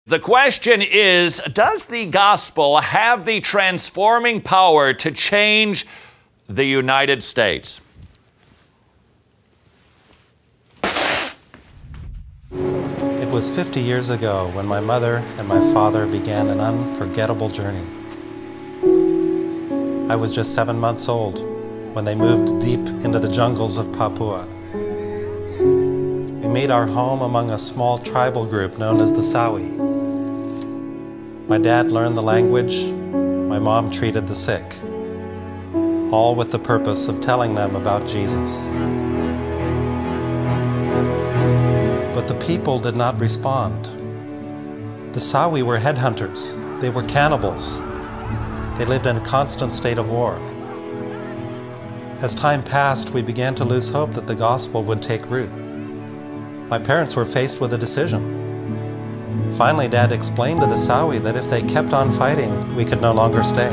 The question is, does the gospel have the transforming power to change the United States? It was 50 years ago when my mother and my father began an unforgettable journey. I was just 7 months old when they moved deep into the jungles of Papua. We made our home among a small tribal group known as the Sawi. My dad learned the language, my mom treated the sick, all with the purpose of telling them about Jesus. But the people did not respond. The Sawi were headhunters. They were cannibals. They lived in a constant state of war. As time passed, we began to lose hope that the gospel would take root. My parents were faced with a decision. Finally, Dad explained to the Sawi that if they kept on fighting, we could no longer stay.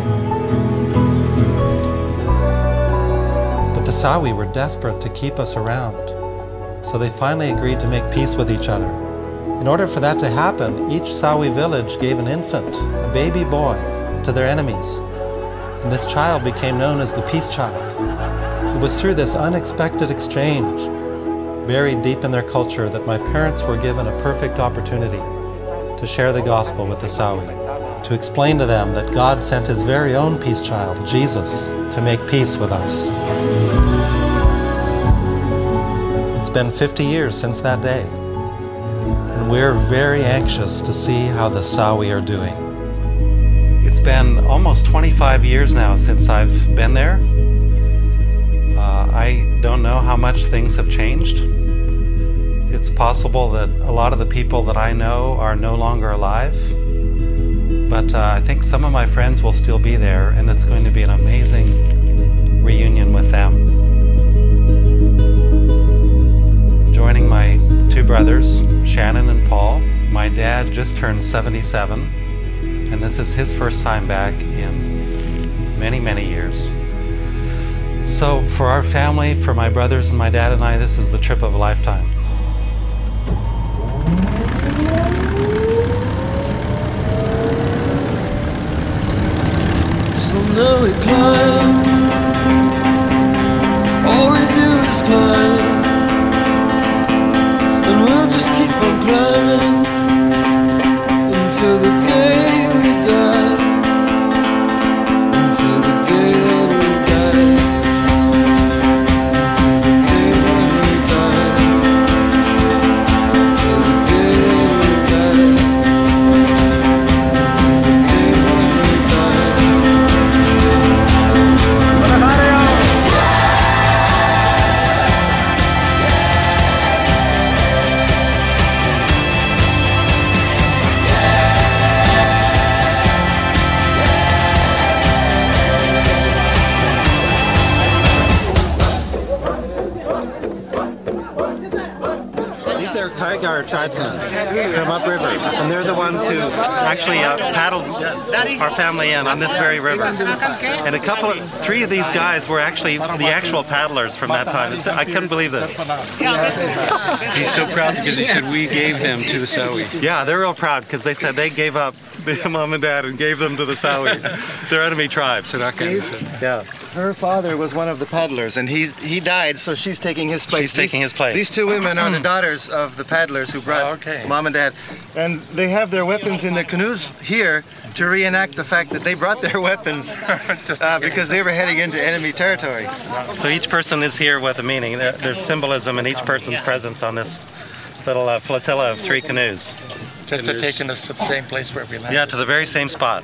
But the Sawi were desperate to keep us around, so they finally agreed to make peace with each other. In order for that to happen, each Sawi village gave an infant, a baby boy, to their enemies, and this child became known as the Peace Child. It was through this unexpected exchange, buried deep in their culture, that my parents were given a perfect opportunity to share the gospel with the Sawi, to explain to them that God sent His very own Peace Child, Jesus, to make peace with us. It's been 50 years since that day, and we're very anxious to see how the Sawi are doing. It's been almost 25 years now since I've been there. I don't know how much things have changed. It's possible that a lot of the people that I know are no longer alive, but I think some of my friends will still be there, and it's going to be an amazing reunion with them. Joining my two brothers, Shannon and Paul. My dad just turned 77, and this is his first time back in many, many years. So for our family, for my brothers and my dad and I, this is the trip of a lifetime. So now we climb, all we do is climb, and we'll just keep on climbing until the day we die, until the day that we die, until the day that we die, until the day that we die, until the day that we die. These are Kaigar tribesmen from upriver, and they're the ones who actually paddled our family in on this very river. And three of these guys were actually the actual paddlers from that time. I couldn't believe this. He's so proud because he said we gave them to the Sawi. Yeah, they're real proud because they said they gave up their mom and dad and gave them to the Sawi, their enemy tribe. Yeah. Her father was one of the paddlers, and he died, so she's taking his place. She's taking his place. These two women are the daughters of the paddlers who brought mom and dad. And they have their weapons in their canoes here to reenact the fact that they brought their weapons because they were heading into enemy territory. So each person is here with a meaning. There's symbolism in each person's presence on this little flotilla of 3 canoes. Just to taking us to the same place where we landed. Yeah, to the very same spot.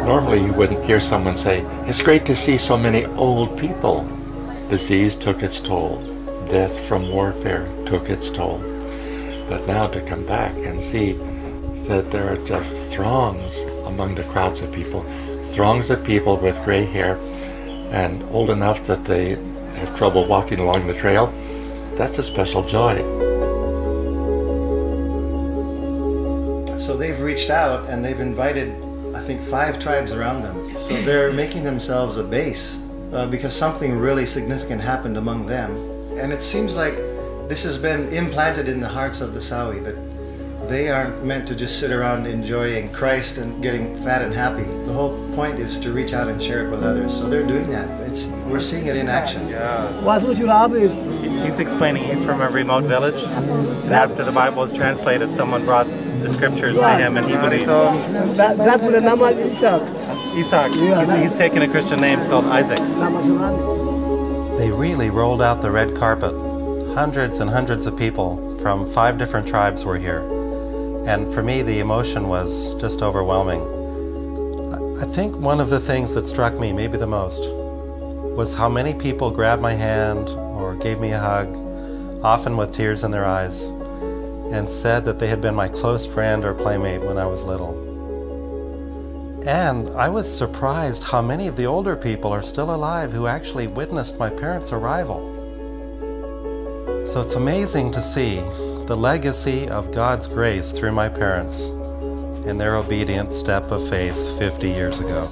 Normally you wouldn't hear someone say, "It's great to see so many old people." Disease took its toll. Death from warfare took its toll. But now to come back and see that there are just throngs among the crowds of people. Throngs of people with gray hair and old enough that they have trouble walking along the trail. That's a special joy. So they've reached out and they've invited, I think, 5 tribes around them. So they're making themselves a base because something really significant happened among them. And it seems like this has been implanted in the hearts of the Sawi, that they aren't meant to just sit around enjoying Christ and getting fat and happy. The whole point is to reach out and share it with others. So they're doing that. We're seeing it in action. He's explaining he's from a remote village, and after the Bible was translated, someone brought the scriptures to him, and he believed. Isaac. He's taken a Christian name called Isaac. They really rolled out the red carpet. Hundreds and hundreds of people from 5 different tribes were here. And for me, the emotion was just overwhelming. I think one of the things that struck me, maybe the most, was how many people grabbed my hand or gave me a hug, often with tears in their eyes, and said that they had been my close friend or playmate when I was little. And I was surprised how many of the older people are still alive who actually witnessed my parents' arrival. So it's amazing to see the legacy of God's grace through my parents in their obedient step of faith 50 years ago.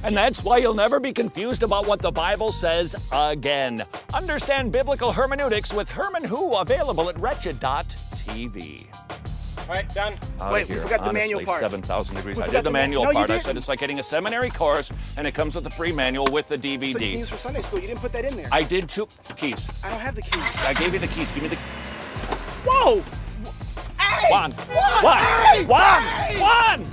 And that's why you'll never be confused about what the Bible says again. Understand biblical hermeneutics with Herman Who, available at Wretched.tv. All right, done. Wait, we forgot the manual part. 7,000 degrees. I did the manual part. I said it's like getting a seminary course, and it comes with a free manual with the DVD. So you use for Sunday school. You didn't put that in there. I did too. Keys. I don't have the keys. I gave you the keys. Give me the... Whoa! Hey! One. Hey! One.